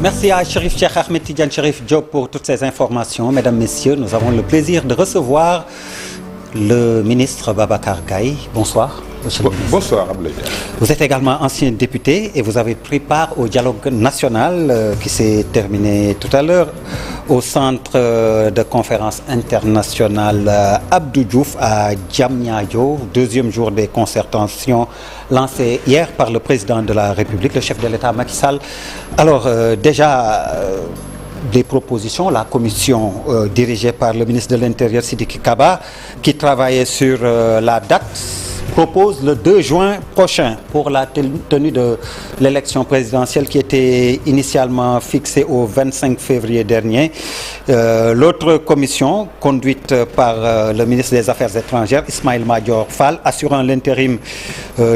Merci à Chérif Cheikh Ahmed Tidiane Chérif Diop pour toutes ces informations. Mesdames, Messieurs, nous avons le plaisir de recevoir le ministre Babacar Gaye. Bonsoir. Bonsoir Ablaye. Vous êtes également ancien député et vous avez pris part au dialogue national qui s'est terminé tout à l'heure au centre de conférence internationale Abdou Diouf à Diamniadio, deuxième jour des concertations lancées hier par le président de la République, le chef de l'État Macky Sall. Alors des propositions, la commission dirigée par le ministre de l'Intérieur Sidiki Kaba qui travaillait sur la date propose le 2 juin prochain pour la tenue de l'élection présidentielle qui était initialement fixée au 25 février dernier. L'autre commission, conduite par le ministre des Affaires étrangères, Ismaïla Madior Fall, assurant l'intérim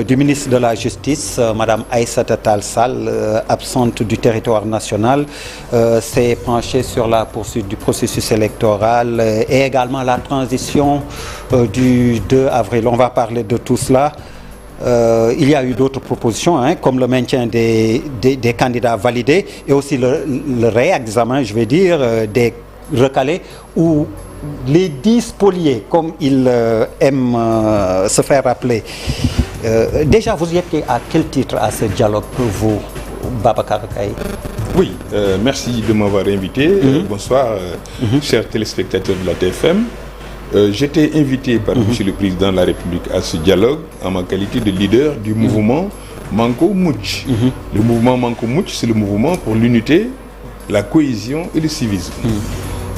du ministre de la Justice, Madame Aïssata Tall Sall, absente du territoire national, s'est penchée sur la poursuite du processus électoral et également la transition du 2 avril. On va parler de tout cela. Il y a eu d'autres propositions, comme le maintien des candidats validés et aussi le réexamen, je vais dire, des recalés ou les 10 spoliés, comme ils aiment se faire appeler. Déjà, vous y étiez à quel titre à ce dialogue, vous, Babacar Gaye? Oui, merci de m'avoir invité. Bonsoir, chers téléspectateurs de la TFM. J'étais invité par Monsieur le Président de la République à ce dialogue en ma qualité de leader du mouvement Manko Mouch. Le mouvement Manko Mouch, c'est le mouvement pour l'unité, la cohésion et le civisme.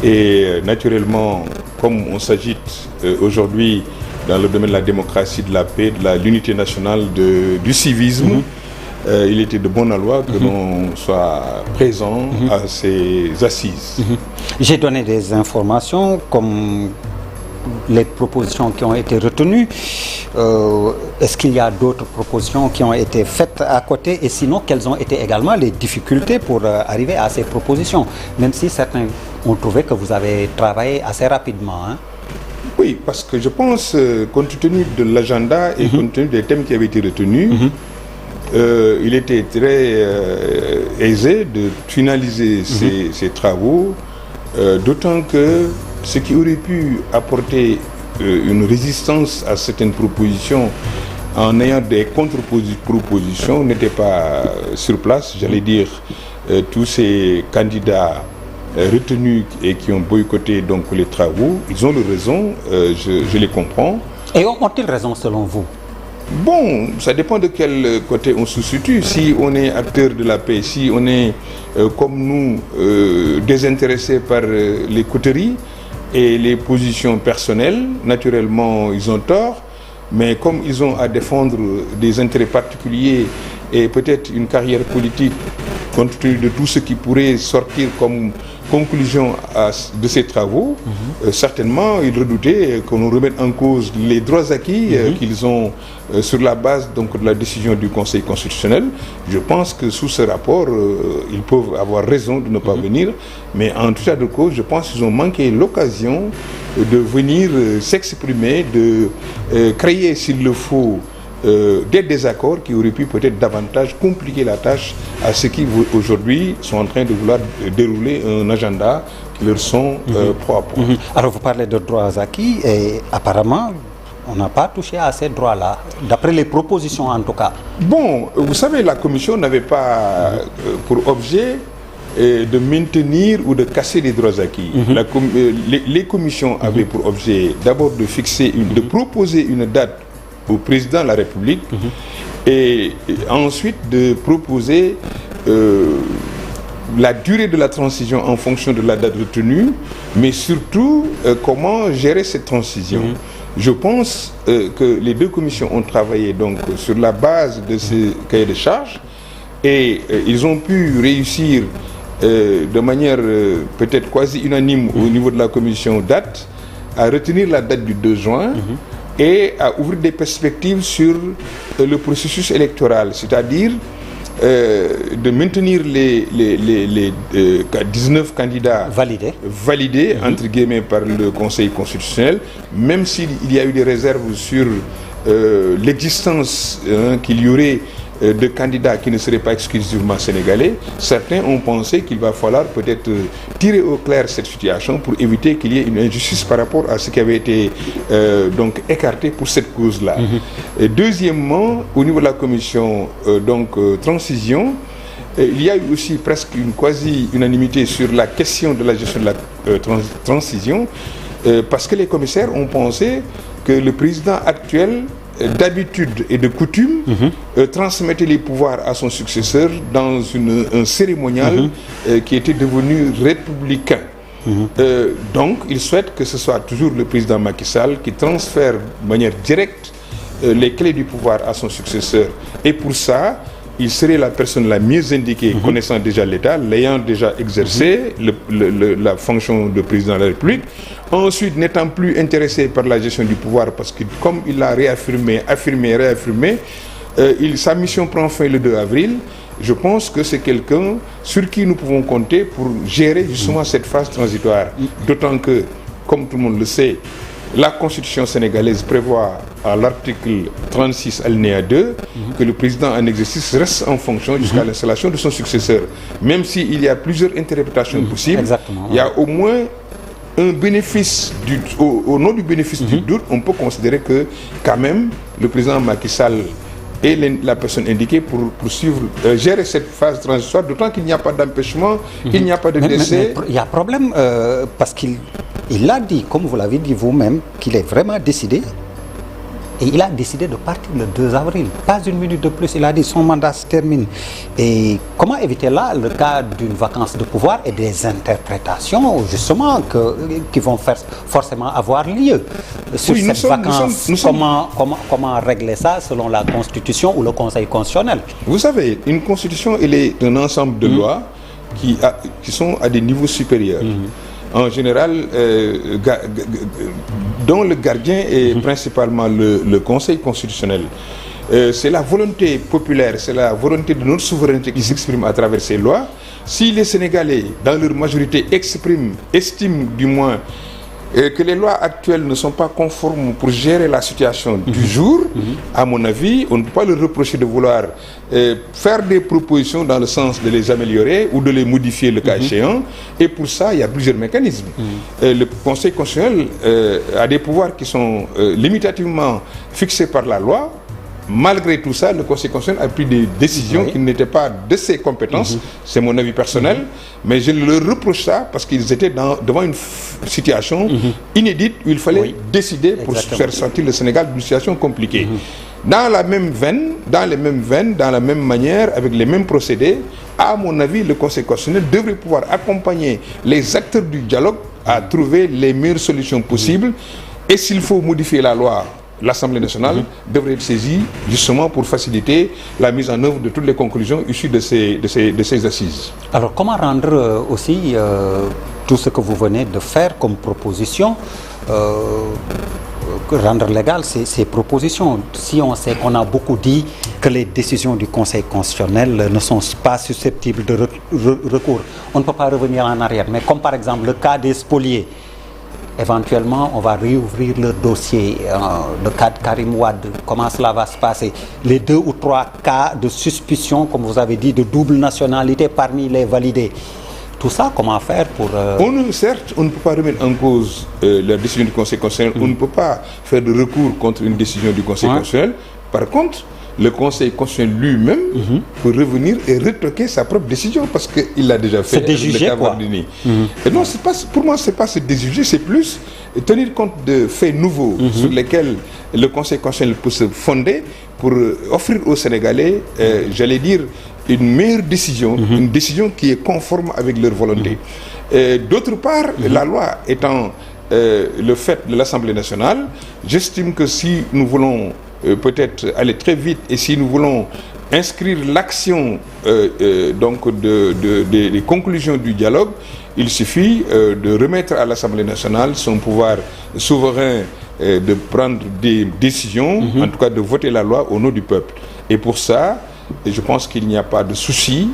Et naturellement, comme on s'agite aujourd'hui dans le domaine de la démocratie, de la paix, de l'unité nationale, du civisme, il était de bon aloi que l'on soit présent à ces assises. J'ai donné des informations comme les propositions qui ont été retenues. Est-ce qu'il y a d'autres propositions qui ont été faites à côté? Et sinon, quelles ont été également les difficultés pour arriver à ces propositions? Même si certains ont trouvé que vous avez travaillé assez rapidement. Oui, parce que je pense, compte tenu de l'agenda et compte tenu des thèmes qui avaient été retenus, il était très aisé de finaliser ces travaux, d'autant que ce qui aurait pu apporter une résistance à certaines propositions en ayant des contre-propositions n'était pas sur place. J'allais dire, tous ces candidats retenus et qui ont boycotté donc les travaux, ils ont leur raison, je les comprends. Et ont-ils raison selon vous? Bon, ça dépend de quel côté on se situe. Si on est acteur de la paix, si on est, comme nous, désintéressé par les coteries et les positions personnelles, naturellement, ils ont tort. Mais comme ils ont à défendre des intérêts particuliers et peut-être une carrière politique, compte tenu de tout ce qui pourrait sortir comme conclusion de ces travaux, certainement ils redoutaient qu'on remette en cause les droits acquis qu'ils ont sur la base donc, de la décision du Conseil constitutionnel. Je pense que sous ce rapport, ils peuvent avoir raison de ne pas venir, mais en tout cas de cause, je pense qu'ils ont manqué l'occasion de venir s'exprimer, de créer s'il le faut des désaccords qui auraient pu peut-être davantage compliquer la tâche à ceux qui aujourd'hui sont en train de vouloir dérouler un agenda qui leur sont propres. Alors vous parlez de droits acquis et apparemment on n'a pas touché à ces droits-là, d'après les propositions en tout cas. Bon, vous savez, la Commission n'avait pas pour objet de maintenir ou de casser les droits acquis. Les commissions avaient pour objet d'abord de fixer, de proposer une date au président de la République et ensuite de proposer la durée de la transition en fonction de la date retenue, mais surtout comment gérer cette transition. Je pense que les deux commissions ont travaillé donc sur la base de ce cahier de charges et ils ont pu réussir de manière peut-être quasi unanime au niveau de la commission date à retenir la date du 2 juin et à ouvrir des perspectives sur le processus électoral, c'est-à-dire de maintenir les 19 candidats validés entre guillemets par le Conseil constitutionnel, même s'il y a eu des réserves sur l'existence qu'il y aurait de candidats qui ne seraient pas exclusivement sénégalais, certains ont pensé qu'il va falloir peut-être tirer au clair cette situation pour éviter qu'il y ait une injustice par rapport à ce qui avait été donc écarté pour cette cause-là. Et deuxièmement, au niveau de la commission transition, il y a eu aussi presque une quasi-unanimité sur la question de la gestion de la transition, parce que les commissaires ont pensé que le président actuel, d'habitude et de coutume, transmettait les pouvoirs à son successeur dans un cérémonial qui était devenu républicain. Donc, il souhaite que ce soit toujours le président Macky Sall qui transfère de manière directe les clés du pouvoir à son successeur. Et pour ça, il serait la personne la mieux indiquée, connaissant déjà l'État, l'ayant déjà exercé la fonction de président de la République. Ensuite, n'étant plus intéressé par la gestion du pouvoir, parce que comme il l'a réaffirmé, sa mission prend fin le 2 avril. Je pense que c'est quelqu'un sur qui nous pouvons compter pour gérer justement cette phase transitoire. D'autant que, comme tout le monde le sait, la Constitution sénégalaise prévoit à l'article 36 alinéa 2 que le président en exercice reste en fonction jusqu'à l'installation de son successeur. Même s'il y a plusieurs interprétations possibles, il y a au moins un bénéfice, au nom du bénéfice du doute, on peut considérer que quand même le président Macky Sall est la personne indiquée pour poursuivre, gérer cette phase transitoire, d'autant qu'il n'y a pas d'empêchement, il n'y a pas de décès. Mais il y a problème parce qu'il a dit, comme vous l'avez dit vous-même, qu'il est vraiment décidé. Et il a décidé de partir le 2 avril. Pas une minute de plus, il a dit son mandat se termine. Et comment éviter là le cas d'une vacance de pouvoir et des interprétations justement qui vont forcément avoir lieu sur cette vacance? Comment régler ça selon la Constitution ou le Conseil constitutionnel? Vous savez, une Constitution, elle est un ensemble de lois qui sont à des niveaux supérieurs. En général, dont le gardien est principalement le Conseil constitutionnel. C'est la volonté populaire, c'est la volonté de notre souveraineté qui s'exprime à travers ces lois. Si les Sénégalais, dans leur majorité, estiment du moins que les lois actuelles ne sont pas conformes pour gérer la situation du jour, à mon avis, on ne peut pas leur reprocher de vouloir faire des propositions dans le sens de les améliorer ou de les modifier le cas échéant. Et pour ça, il y a plusieurs mécanismes. Le Conseil constitutionnel a des pouvoirs qui sont limitativement fixés par la loi. Malgré tout ça, le Conseil constitutionnel a pris des décisions qui n'étaient pas de ses compétences. C'est mon avis personnel. Mais je leur reproche ça parce qu'ils étaient devant une situation inédite où il fallait décider pour faire sortir le Sénégal d'une situation compliquée. Dans la même veine, dans la même manière, avec les mêmes procédés, à mon avis, le Conseil constitutionnel devrait pouvoir accompagner les acteurs du dialogue à trouver les meilleures solutions possibles. Et s'il faut modifier la loi, l'Assemblée nationale devrait être saisie justement pour faciliter la mise en œuvre de toutes les conclusions issues de ces assises. Alors comment rendre aussi tout ce que vous venez de faire comme proposition, rendre légal ces propositions? Si on sait qu'on a beaucoup dit que les décisions du Conseil constitutionnel ne sont pas susceptibles de recours, on ne peut pas revenir en arrière. Mais comme par exemple le cas des spoliés, éventuellement, on va réouvrir le dossier, le cas de Karim Wade, comment cela va se passer? Les 2 ou 3 cas de suspicion, comme vous avez dit, de double nationalité parmi les validés. Tout ça, comment faire pour... Certes, on ne peut pas remettre en cause la décision du Conseil constitutionnel. On ne peut pas faire de recours contre une décision du Conseil constitutionnel. Par contre, le Conseil constitutionnel lui-même peut revenir et retoquer sa propre décision parce qu'il l'a déjà fait. C'est déjugé, quoi. Et non, pour moi, c'est pas se déjuger, c'est plus tenir compte de faits nouveaux sur lesquels le Conseil constitutionnel peut se fonder pour offrir aux Sénégalais, j'allais dire, une meilleure décision, une décision qui est conforme avec leur volonté. D'autre part, la loi étant le fait de l'Assemblée nationale, j'estime que si nous voulons peut-être aller très vite et si nous voulons inscrire l'action des conclusions du dialogue, il suffit de remettre à l'Assemblée nationale son pouvoir souverain de prendre des décisions, en tout cas de voter la loi au nom du peuple. Et pour ça, je pense qu'il n'y a pas de souci,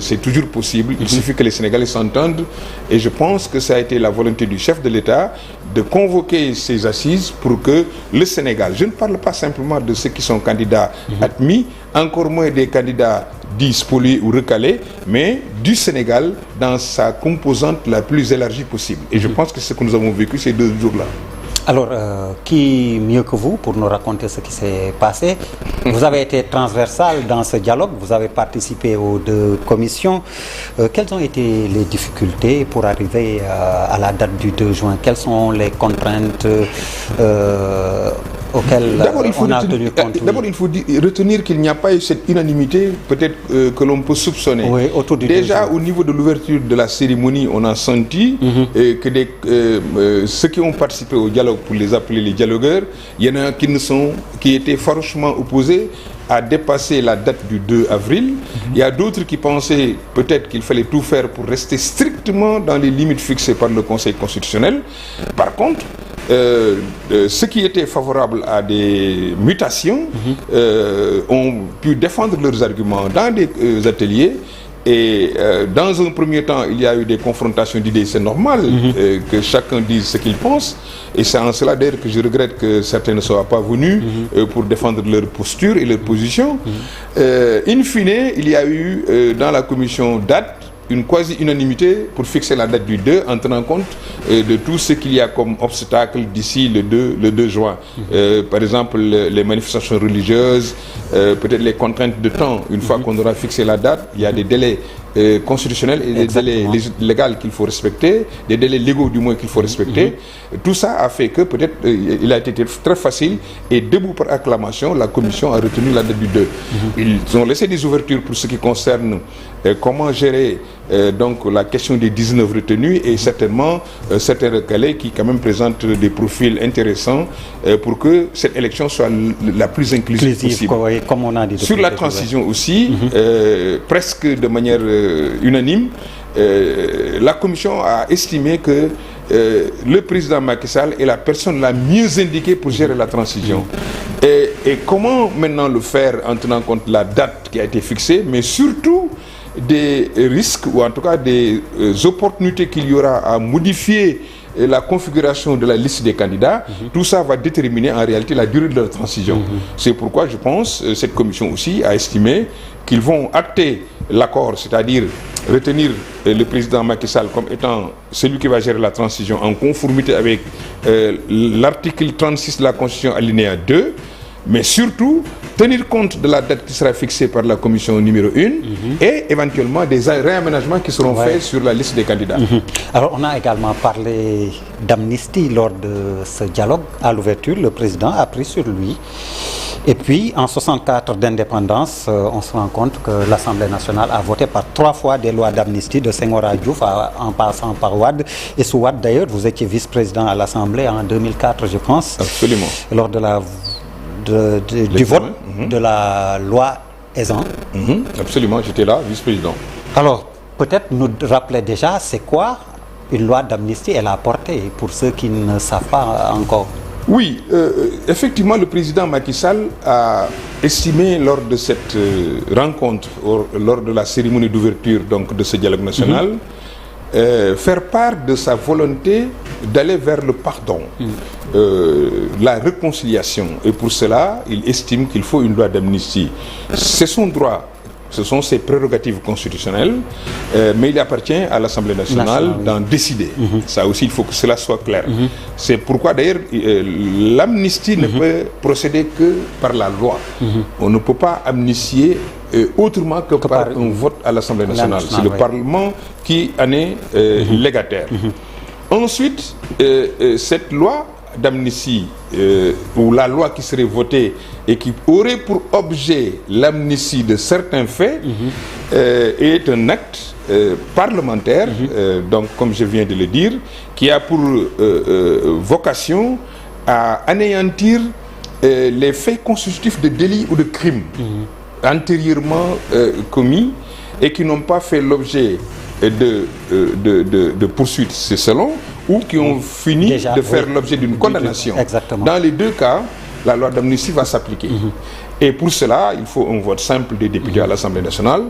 c'est toujours possible, il suffit que les Sénégalais s'entendent et je pense que ça a été la volonté du chef de l'État de convoquer ces assises pour que le Sénégal, je ne parle pas simplement de ceux qui sont candidats admis encore moins des candidats dits spoliés ou recalés, mais du Sénégal dans sa composante la plus élargie possible. Et je pense que c'est ce que nous avons vécu ces 2 jours-là. Alors, qui mieux que vous pour nous raconter ce qui s'est passé? Vous avez été transversal dans ce dialogue, vous avez participé aux 2 commissions. Quelles ont été les difficultés pour arriver à la date du 2 juin? Quelles sont les contraintes auxquelles on a tenu compte? D'abord, il faut retenir qu'il n'y a pas eu cette unanimité, peut-être que l'on peut soupçonner. Oui, autour du déjà, au niveau de l'ouverture de la cérémonie, on a senti que ceux qui ont participé au dialogue, pour les appeler les dialogueurs, il y en a qui étaient farouchement opposés à dépasser la date du 2 avril. Il y a d'autres qui pensaient peut-être qu'il fallait tout faire pour rester strictement dans les limites fixées par le Conseil constitutionnel. Par contre, ceux qui étaient favorables à des mutations ont pu défendre leurs arguments dans des ateliers. Et dans un premier temps, il y a eu des confrontations d'idées, c'est normal que chacun dise ce qu'il pense. Et c'est en cela d'ailleurs que je regrette que certains ne soient pas venus pour défendre leur posture et leur position. In fine, il y a eu dans la commission date une quasi-unanimité pour fixer la date du 2 en tenant compte de tout ce qu'il y a comme obstacle d'ici le 2 juin. Par exemple, les manifestations religieuses, peut-être les contraintes de temps. Une fois qu'on aura fixé la date, il y a des délais constitutionnels et des délais légaux qu'il faut respecter, des délais légaux du moins qu'il faut respecter. Tout ça a fait que peut-être il a été très facile et debout par acclamation, la commission a retenu la date du 2. Ils ont laissé des ouvertures pour ce qui concerne comment gérer donc la question des 19 retenus et certainement certains recalés qui quand même présentent des profils intéressants pour que cette élection soit la plus inclusive possible. Comme on a dit sur la transition aussi, presque de manière unanime, la commission a estimé que le président Macky Sall est la personne la mieux indiquée pour gérer la transition. Et comment maintenant le faire en tenant compte de la date qui a été fixée, mais surtout des risques ou en tout cas des opportunités qu'il y aura à modifier la configuration de la liste des candidats. Tout ça va déterminer en réalité la durée de la transition. C'est pourquoi je pense cette commission aussi a estimé qu'ils vont acter l'accord, c'est-à-dire retenir le président Macky Sall comme étant celui qui va gérer la transition en conformité avec l'article 36 de la Constitution alinéa 2, mais surtout tenir compte de la date qui sera fixée par la commission numéro 1 et éventuellement des réaménagements qui seront faits sur la liste des candidats. Alors on a également parlé d'amnistie lors de ce dialogue. À l'ouverture, le président a pris sur lui. Et puis en 64 d'indépendance, on se rend compte que l'Assemblée nationale a voté par 3 fois des lois d'amnistie de Senghor à Diouf en passant par Wade. Et sous Wade d'ailleurs, vous étiez vice-président à l'Assemblée en 2004 je pense. Absolument. Lors de la du vote de la loi Ezzan. Absolument, j'étais là, vice-président. Alors, peut-être nous rappeler déjà, c'est quoi une loi d'amnistie et la portée pour ceux qui ne savent pas encore. Oui, effectivement, le président Macky Sall a estimé lors de cette rencontre, lors de la cérémonie d'ouverture donc, de ce dialogue national, faire part de sa volonté d'aller vers le pardon, la réconciliation. Et pour cela, il estime qu'il faut une loi d'amnistie. C'est son droit, ce sont ses prérogatives constitutionnelles, mais il appartient à l'Assemblée nationale d'en décider. Ça aussi, il faut que cela soit clair. C'est pourquoi d'ailleurs l'amnistie ne peut procéder que par la loi. On ne peut pas amnistier autrement que par un vote à l'Assemblée nationale. C'est le Parlement qui en est légataire. Ensuite, cette loi d'amnistie ou la loi qui serait votée et qui aurait pour objet l'amnistie de certains faits est un acte parlementaire, donc comme je viens de le dire, qui a pour vocation à anéantir les faits constitutifs de délits ou de crimes antérieurement commis et qui n'ont pas fait l'objet de poursuites, c'est selon, ou qui ont fini de faire l'objet d'une condamnation. Dans les 2 cas, la loi d'amnistie va s'appliquer. Et pour cela, il faut un vote simple des députés à l'Assemblée nationale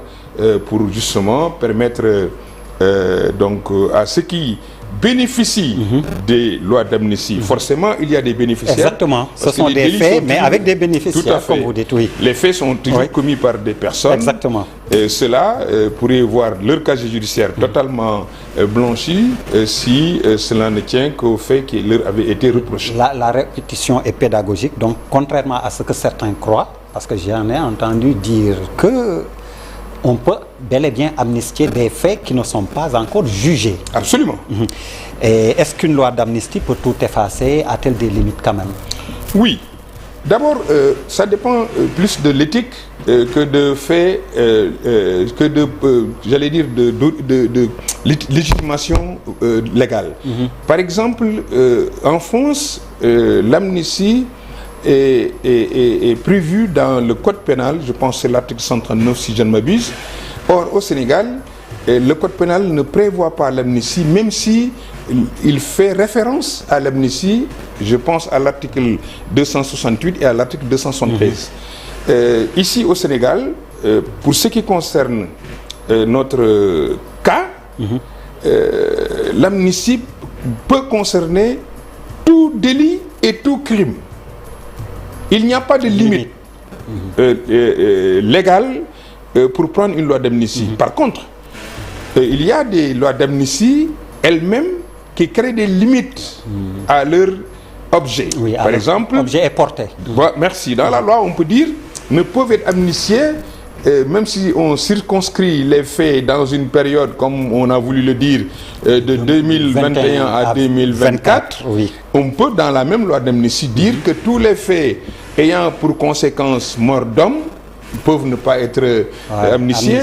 pour justement permettre donc, à ceux qui bénéficient des lois d'amnistie, forcément il y a des bénéficiaires. Exactement, ce sont des faits, mais avec des bénéficiaires, tout à fait. comme vous dites, oui. Les faits sont toujours commis par des personnes. Exactement. Et ceux-là pourraient voir leur casier judiciaire totalement blanchi si cela ne tient qu'au fait qui leur avait été reproché. La répétition est pédagogique, donc contrairement à ce que certains croient, parce que j'en ai entendu dire que on peut bel et bien amnistier des faits qui ne sont pas encore jugés. Absolument. Et est-ce qu'une loi d'amnistie peut tout effacer? A-t-elle des limites quand même? Oui. D'abord, ça dépend plus de l'éthique que de faits, que de, j'allais dire, de légitimation légale. Par exemple, en France, l'amnistie est prévue dans le code pénal, je pense que c'est l'article 139 si je ne m'abuse. Or, au Sénégal, le code pénal ne prévoit pas l'amnistie, même si il fait référence à l'amnistie, je pense à l'article 268 et à l'article 273. Ici au Sénégal, pour ce qui concerne notre cas, l'amnistie peut concerner tout délit et tout crime. Il n'y a pas de limite légale pour prendre une loi d'amnistie. Par contre, il y a des lois d'amnistie elles-mêmes qui créent des limites à leur objet. Oui, par exemple, l'objet est porté. Merci. Dans la loi, on peut dire ne peuvent être amnistiés, même si on circonscrit les faits dans une période, comme on a voulu le dire, de 2021 à 2024, oui. On peut, dans la même loi d'amnistie, dire que tous les faits ayant pour conséquence mort d'homme peuvent ne pas être amnistiés.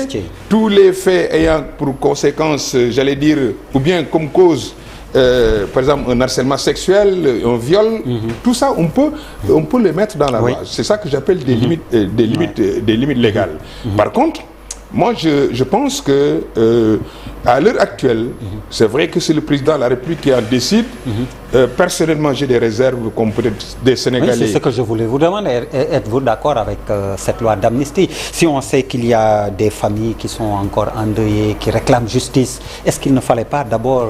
Tous les faits ayant pour conséquence, j'allais dire, ou bien comme cause, par exemple un harcèlement sexuel, un viol, tout ça on peut le mettre dans la loi. C'est ça que j'appelle des limites légales. Par contre, moi je pense que à l'heure actuelle, c'est vrai que c'est le président de la République qui en décide. Personnellement, j'ai des réserves comme peut-être des Sénégalais. Oui, c'est ce que je voulais vous demander. Êtes-vous d'accord avec cette loi d'amnistie? Si on sait qu'il y a des familles qui sont encore endeuillées, qui réclament justice, est-ce qu'il ne fallait pas d'abord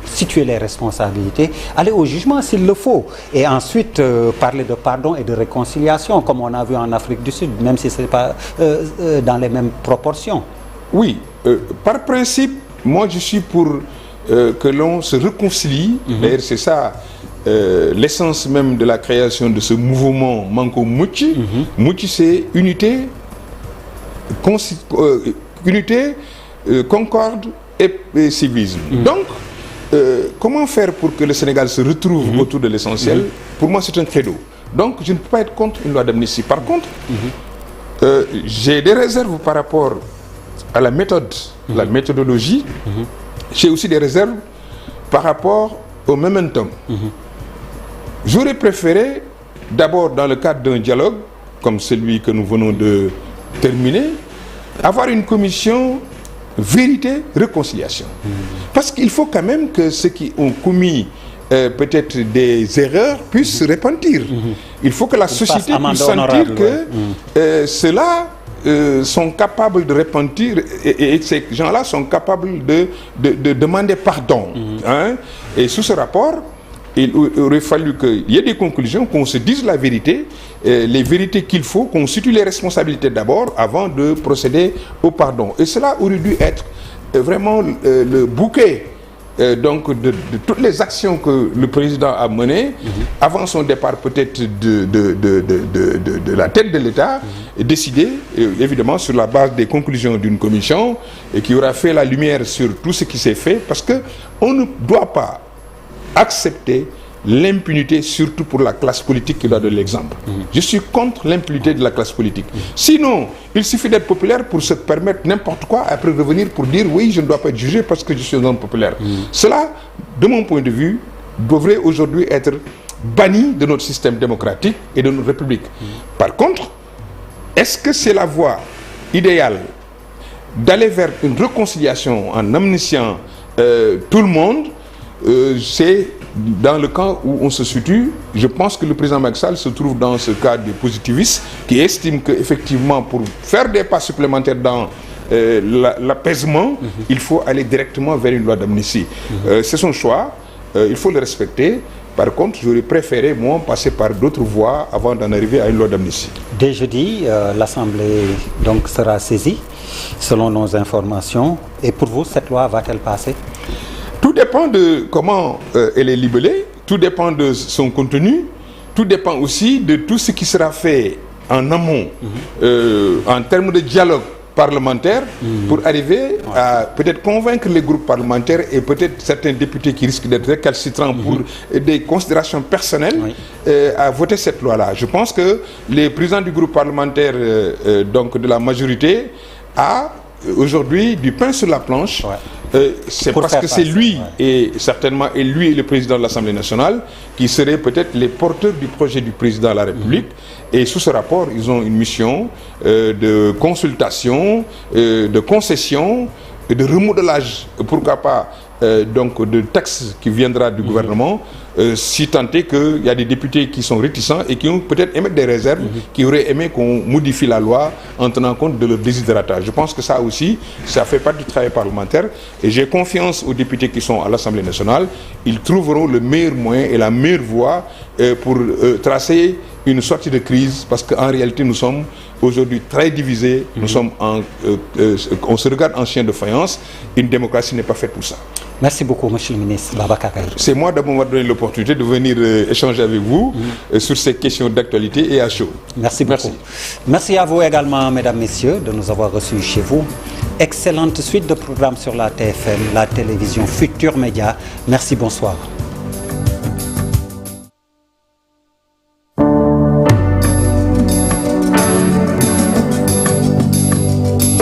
situer les responsabilités, aller au jugement s'il le faut, et ensuite parler de pardon et de réconciliation, comme on a vu en Afrique du Sud, même si ce n'est pas dans les mêmes proportions? Oui, par principe, moi je suis pour que l'on se réconcilie. D'ailleurs, c'est ça l'essence même de la création de ce mouvement Manko Mucci. Mucci, c'est unité, concorde et civisme. Donc, comment faire pour que le Sénégal se retrouve autour de l'essentiel? Pour moi, c'est un credo. Donc, je ne peux pas être contre une loi d'amnistie. Par contre, j'ai des réserves par rapport à la méthode, la méthodologie. J'ai aussi des réserves par rapport au momentum. J'aurais préféré, d'abord, dans le cadre d'un dialogue, comme celui que nous venons de terminer, avoir une commission vérité, réconciliation. Parce qu'il faut quand même que ceux qui ont commis peut-être des erreurs puissent se repentir. Il faut que la société puisse sentir que ceux-là sont capables de repentir et ces gens-là sont capables de demander pardon. Et sous ce rapport, il aurait fallu qu'il y ait des conclusions, qu'on se dise la vérité, les vérités qu'il faut, qu'on situe les responsabilités d'abord avant de procéder au pardon. Et cela aurait dû être vraiment le bouquet donc de toutes les actions que le président a menées avant son départ peut-être de la tête de l'État, et décidé évidemment sur la base des conclusions d'une commission et qui aura fait la lumière sur tout ce qui s'est fait, parce que on ne doit pas accepter l'impunité, surtout pour la classe politique qui doit donner l'exemple. Je suis contre l'impunité de la classe politique. Sinon, il suffit d'être populaire pour se permettre n'importe quoi, après revenir pour dire oui, je ne dois pas être jugé parce que je suis un homme populaire. Cela, de mon point de vue, devrait aujourd'hui être banni de notre système démocratique et de notre République. Par contre, est-ce que c'est la voie idéale d'aller vers une réconciliation en amnistiant tout le monde? C'est dans le camp où on se situe. Je pense que le président Macky Sall se trouve dans ce cadre des positivistes qui estiment qu'effectivement pour faire des pas supplémentaires dans l'apaisement, il faut aller directement vers une loi d'amnistie. C'est son choix, il faut le respecter. Par contre, j'aurais préféré, moi, passer par d'autres voies avant d'en arriver à une loi d'amnistie. Dès jeudi, l'Assemblée donc sera saisie, selon nos informations. Et pour vous, cette loi va-t-elle passer? Tout dépend de comment elle est libellée, tout dépend de son contenu, tout dépend aussi de tout ce qui sera fait en amont, en termes de dialogue parlementaire, pour arriver à peut-être convaincre les groupes parlementaires et peut-être certains députés qui risquent d'être récalcitrants pour des considérations personnelles à voter cette loi-là. Je pense que les présidents du groupe parlementaire donc de la majorité a aujourd'hui du pain sur la planche. C'est parce que c'est lui et certainement et lui et le président de l'Assemblée nationale qui seraient peut-être les porteurs du projet du président de la République. Et sous ce rapport, ils ont une mission de consultation, de concession et de remodelage. Pourquoi pas donc de texte qui viendra du gouvernement, si tant est qu'il y a des députés qui sont réticents et qui ont peut-être émettre des réserves, qui auraient aimé qu'on modifie la loi en tenant compte de leur déshydratage. Je pense que ça aussi, ça fait partie du travail parlementaire et j'ai confiance aux députés qui sont à l'Assemblée nationale. Ils trouveront le meilleur moyen et la meilleure voie pour tracer une sortie de crise, parce qu'en réalité nous sommes aujourd'hui très divisés, nous sommes on se regarde en chien de faïence. Une démocratie n'est pas faite pour ça. Merci beaucoup, Monsieur le ministre Babacar Gaye. C'est moi d'avoir donné l'opportunité de venir échanger avec vous sur ces questions d'actualité et à chaud. Merci beaucoup. Merci à vous également, mesdames, messieurs, de nous avoir reçus chez vous. Excellente suite de programmes sur la TFM, la télévision Futur Média. Merci, bonsoir.